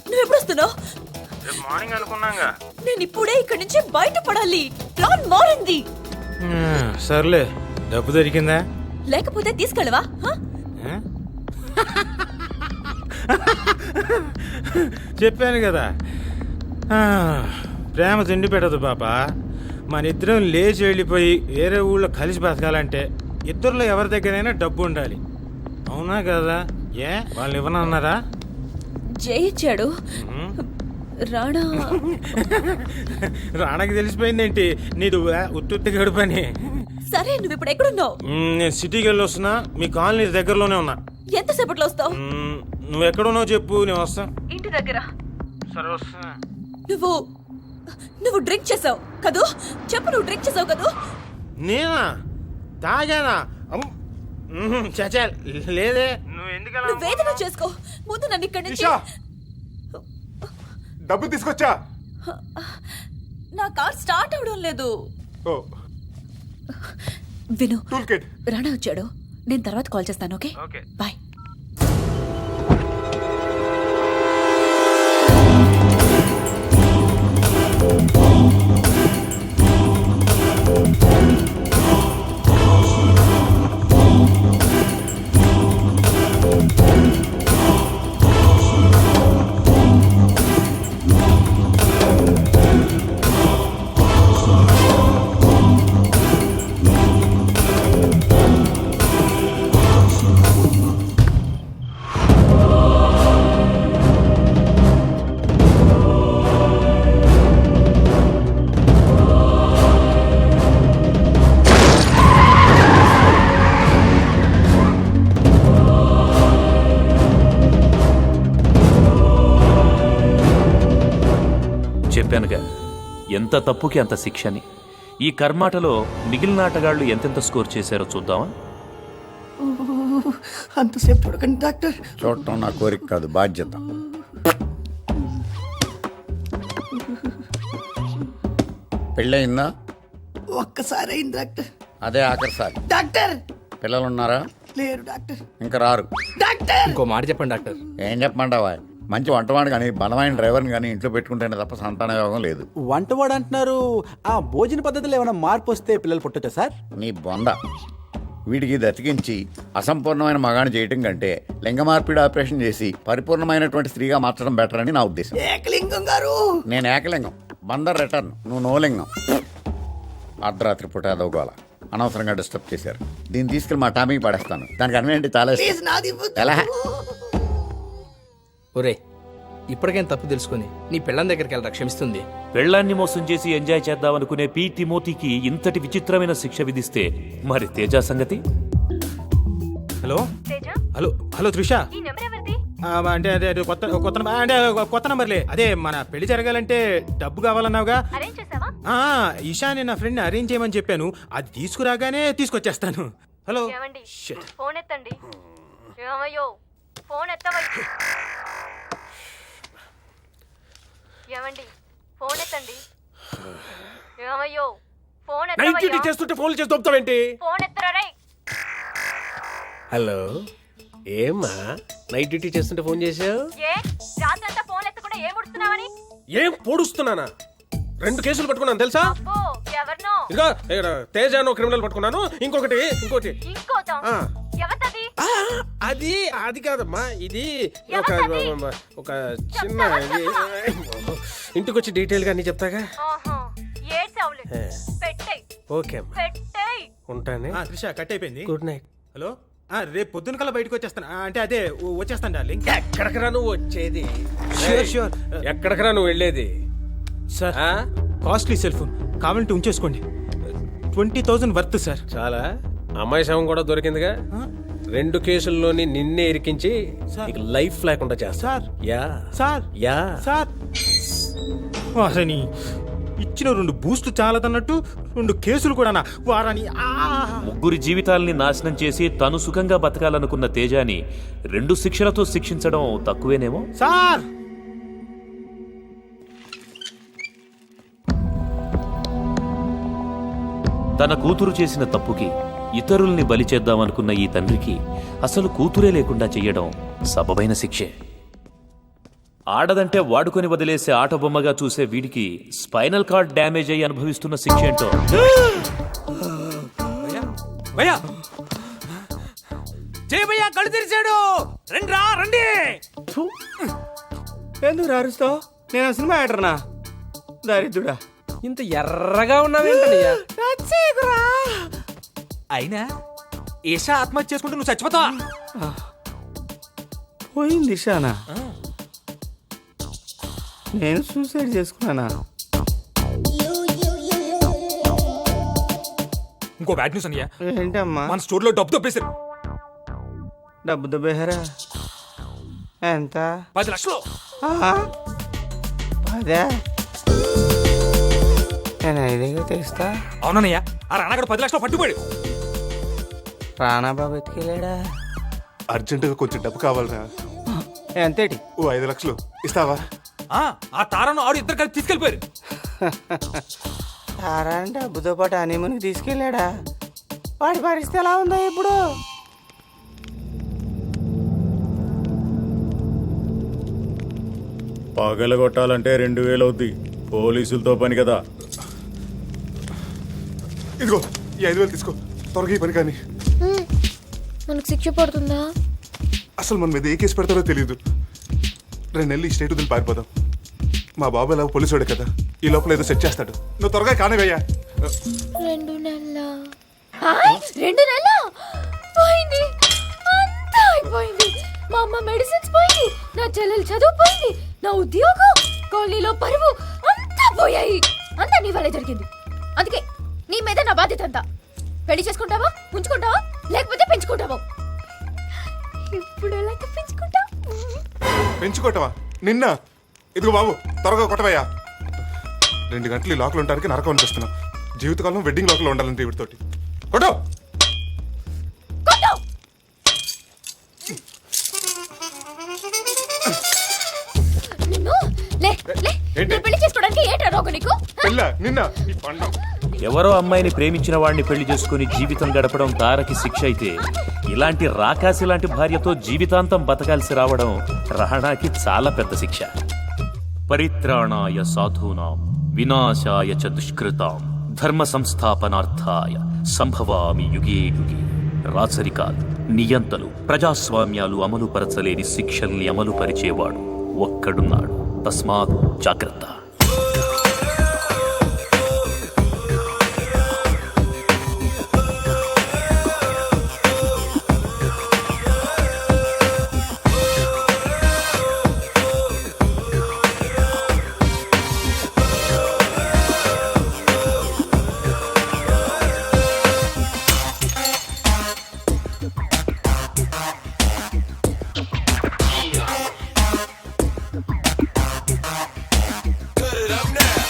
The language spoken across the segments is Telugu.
నువ్వు ఎప్పుడు వస్తున్నావు? మార్నింగ్ అనుకున్నాగా. నేను ఇప్పుడే ఇక్కడి నుంచి బయటపడాలి. ప్లాన్ మారింది. సర్లే, డబ్బు దొరికిందా? లేకపోతే తీసుకెళ్ళవా? చెప్పాను కదా, ప్రేమ తిండి పెట్టదు పాప. మన ఇద్దరం లేచి వెళ్ళిపోయి వేరే ఊళ్ళో కలిసి బతకాలంటే ఇద్దరిలో ఎవరి దగ్గరైనా డబ్బు ఉండాలి. అవునా కదా? వాళ్ళు ఇవ్వనన్నారా? జై ఇచ్చాడు. రాణా రాణాకి తెలిసిపోయిందేంటి నీది ఉత్తుత్తి గడుపని? సరే, నువ్వు ఇప్పుడు ఎక్కడున్నావు? నేను సిటీకి వెళ్ళి వస్తున్నా. మీ కాలనీ దగ్గరలోనే ఉన్నా. ఎంతసేపట్లో వస్తావు? నువ్వు ఎక్కడున్నావు చెప్పు, నేను వస్తా. ఇంటి దగ్గర. సరే, వస్తా. నువ్వు డ్రింక్ చేసావు కదూ? చెప్పు, నువ్వు డ్రింక్ చేసావు కదూ? నేనా? తాగానా? చచా, లేదే. నువ్వు వేదన చేసుకో. ముందు నన్ను ఇక్కడి నుంచి. డబ్బు తీసుకొచ్చా. నా కార్ స్టార్ట్ అవడం లేదు. విను, రాణా వచ్చాడు. నేను తర్వాత కాల్ చేస్తాను. Okay, bye. చెప్పానుగా, ఎంత తప్పుకి అంత శిక్షని. ఈ కర్మాటలో మిగిలిన ఆటగాళ్లు ఎంతెంత స్కోర్ చేశారో చూద్దామా? అంతసేపు చూడకండి డాక్టర్. చూడటం నా కోరిక కాదు, బాధ్యత. పెళ్ళయిందా? ఒక్కసారి అయింది డాక్టర్. అదే ఆఖరిసారి. డాక్టర్, పిల్లలున్నారా? లేరు డాక్టర్. ఇంకా రారు. డాక్టర్, ఇంకో మాట చెప్పండి డాక్టర్. ఏం చెప్పమంటావా? మంచి వంటవాడు కానీ బలమైన డ్రైవర్ని కానీ ఇంట్లో పెట్టుకుంటేనే తప్ప సంతాన యోగం లేదు. వంటవాడు అంటున్నారు, ఆ భోజన పద్ధతిలో ఏమైనా మార్పు వస్తే పిల్లలు పుట్టొచ్చా సార్? నీ బొంద. వీడికి దతికించి అసంపూర్ణమైన మగాన్ని చేయటం కంటే లింగ మార్పిడి ఆపరేషన్ చేసి పరిపూర్ణమైనటువంటి స్త్రీగా మార్చడం బెటర్ అని నా ఉద్దేశం. ఏకలింగం గారు. నేను ఏకలింగం, బందర్ రిటర్న్, నువ్వు నోలింగం. అర్ధరాత్రి పూట అదోగోల అనవసరంగా డిస్టర్బ్ చేశారు. దీన్ని తీసుకెళ్ళి మా టామీకి పడేస్తాను. దానికి అన్నీ చాలా ఎలా? ఒరే, ఇప్పటికైనా తప్పు తెలుసుకుని నీ పెళ్ళం దగ్గరికి వెళ్ళరా, క్షమిస్తుంది. పెళ్ళాన్ని మోసం చేసి ఎంజాయ్ చేద్దామనుకునే పి తిమోతికి ఇంతటి విచిత్రమైన శిక్ష విధిస్తే మరి తేజ సంగతి? Hello hello hello Trisha. అంటే అదే కొత్త నంబర్లే. అదే మన పెళ్లి జరగాలంటే డబ్బు కావాలన్నావుగా. ఈశాని నా ఫ్రెండ్ అరేంజ్ చేయమని చెప్పాను. అది తీసుకురాగానే తీసుకొచ్చేస్తాను. హలో, ఫోన్ ఎత్తండి. ఫోన్ ఎత్తవయ్యి. ఏమండి, ఫోన్ ఎత్తండి. ఏమయ్యో, ఫోన్ ఎత్తవయ్యా. చేస్తుంటే ఫోన్ చేసి దొబ్బతావేంటి? ఫోన్ ఎత్తరా. హలో, ఏమ్మా నైట్ డ్యూటీ చేస్తుంటే ఫోన్ చేసావు? ఏ రాత్రంతా ఫోన్ ఎత్తకుండా ఏం ఉడుస్తున్నావని? ఏం పొడుస్తున్నానా? 2 కేసులు పట్టుకున్నాను తెలుసా? అబ్బో, ఎవరినో? ఇదిగో తేజ అనే క్రిమినల్ పట్టుకున్నాను. ఇంకోటి ఎవతది? అది కాదమ్మా, ఇది ఒక చిన్న ఇంటికి వచ్చి డీటెయిల్ గా అన్ని చెప్తాగా. ఓకే అమ్మా, ఉంటానే. త్రిష కట్ అయిపోయింది. Good night. హలో, రేపు పొద్దున కల్లా బయటకు వచ్చేస్తాను. అంటే అదే వచ్చేస్తాను డార్లింగ్. ఎక్కడికరా నువ్వు వచ్చేది? ష్యూర్. ఎక్కడికరా నువ్వు వెళ్ళేది? సార్, కాస్ట్లీ సెల్ ఫోన్ కావాలంటే ఉంచేసుకోండి. 20,000 వర్త్ సార్. చాలా. అమ్మాయి శవం కూడా దొరికిందిగా. 2 కేసుల్లోని నిన్నే ఇరికించి లైఫ్ లేకుండా చేస్తా. సార్ వారని ఇచ్చిన 2 బూస్టులు చాలదన్నట్టు 2 కేసులు కూడా వారని. ముగ్గురి జీవితాల్ని నాశనం చేసి తను సుఖంగా బతకాలనుకున్న తేజాని 2 శిక్షలతో శిక్షించడం తక్కువేనేమో. సార్, తన కూతురు చేసిన తప్పుకి ఇతరుల్ని బలి చేద్దామనుకున్న ఈ తండ్రికి అసలు కూతురే లేకుండా చెయ్యడం సబబైన శిక్షే. ఆడదంటే వాడుకొని వదిలేసే ఆట బొమ్మగా చూసే వీడికి స్పైనల్ కార్డ్ డ్యామేజ్ అయ్యి అనుభవిస్తున్న శిక్ష ఏంటో. భయ్యా జై భయ్యా కళ్ళు తెరిచాడు, రండి రా రండి. ఎందుకు రారుస్తావు? నేను ఆ సినిమా యాక్టర్నా? దరిద్రుడా. ఇంత ఎర్రగా ఉన్నావేంటయ్యా? అయినా ఈషా ఆత్మహత్య చేసుకుంటే నువ్వు చచ్చిపోతావా? పోయింది ఇషానా? నేను సూసైడ్ చేసుకున్నానా? ఇంకో బ్యాడ్ న్యూస్ అన్నయ్య, ఏంటమ్మా? మన స్టోర్ లో డబ్బు తప్పేశారు. డబ్బు దబ్బేహారా? ఎంత? 10 లక్షలు. అదే నేను 5 తెస్తా. అవునన్నయ్య, ఆ రానాగడ 10 లక్షలు పట్టుబడి. రానాబాబు ఎత్తుకెళ్ళాడా? అర్జెంటుగా కొంచెం డబ్బు కావాలరా. ఎంతేటి? ఓ 5 లక్షలు ఇస్తావా? ఆ తారను ఆడు ఇద్దరు కలిసి తీసుకెళ్ళిపోయారు. తారా డబ్బుతో పాటు హనీమూన్కి తీసుకెళ్ళాడా? వాడి పరిస్థితి ఎలా ఉందో ఇప్పుడు? పగలగొట్టాలంటే 2000 అవుద్ది. పోలీసులతో పని కదా. ఇదిగో ఈ 5,000 తీసుకో, త్వరగా ఈ పని కానీ. మనకు శిక్ష పడుతుందా? అసలు మన మీద ఏ కేసు పెడతారో తెలియదు. 2 నెలలు ఈ స్టేట్ వదిలి పారిపోదాం. మా బాబు ఎలా పోలీసుడే కదా, ఈ లోపల ఏదో సెట్ చేస్తాడు. నువ్వు త్వరగా కానివయ్యా. 2 నెలల 2 నెలల పోయింది, అంతా అయిపోయింది. మా అమ్మ మెడిసిన్స్ పోయింది, నా చెల్లెలు చదువు పోయింది, నా ఉద్యోగం, కాలనీలో పరువు అంతా పోయాయి. అంతా నీ వల్లే జరిగింది. అందుకే నీ మీద నా బాధ్యత అంతా. పెళ్లి చేసుకుంటావా, ఉంచుకుంటావా, లేకపోతే పెంచుకుంటావా? ఇప్పుడు ఎలా పెంచుకుంటా? పెంచుకోవటమా నిన్న? ఇదిగో బాబు త్వరగా కొట్టవయ్యా. 2 గంటలు ఈ లోకల్ ఉండడానికి నరకం అనిపిస్తున్నాం. జీవితకాలం వెడ్డింగ్ లోకల్ ఉండాలంటే వీటితోటి. కొట్టు. నిన్ను లే లే, ఏంటి? పెళ్లి చేసుకోవడానికి ఏంట్రా రోగం నీకు? పెళ్ళా నిన్న? ఈ పండు ఎవరో అమ్మాయిని ప్రేమించిన వాడిని పెళ్లి చేసుకుని జీవితం గడపడం తారకి శిక్ష అయితే, ఇలాంటి రాకాసి లాంటి భార్యతో జీవితాంతం బతకాల్సి రావడం రాణాకి చాలా పెద్ద శిక్ష. పరిత్రాణాయ సాధూనాం వినాశాయ చ దుష్కృతాం ధర్మ సంస్థాపనార్థాయ సంభవామి యుగే యుగే. రాచరికాలు, నియంతలు, ప్రజాస్వామ్యాలు అమలు పరచలేని శిక్షల్ని అమలు పరిచేవాడు ఒక్కడున్నాడు. తస్మాత్ జాగ్రత్త.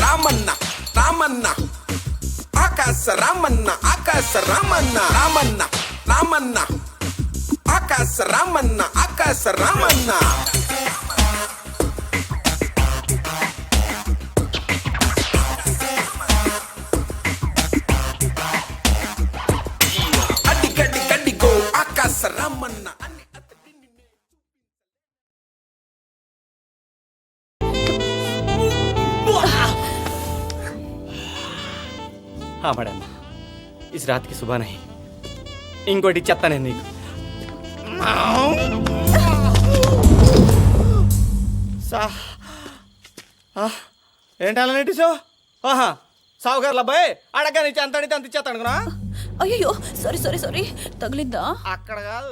రామన్న రామన్న ఆకాశ రామన్న ఆకాశ రామన్న రామన్న రామన్న ఆకాశ రామన్న ఆకాశ రామన్న. అడ్డి గడ్డి గడ్డిగో ఆకాశ రామన్న. हाँ मैडम, इस रात की सुबह नहीं, ఇంకోటి చెత్త నేను నీకు. ఏంటి నెట్టిసో? ఆహా, సావుగారుల అబ్బాయి అడగని అంత అడితే అంత ఇచ్చేస్తాను అనుకున్నా. అయ్యో సారీ సారీ సారీ, తగిలిందా? అక్కడ కాదు.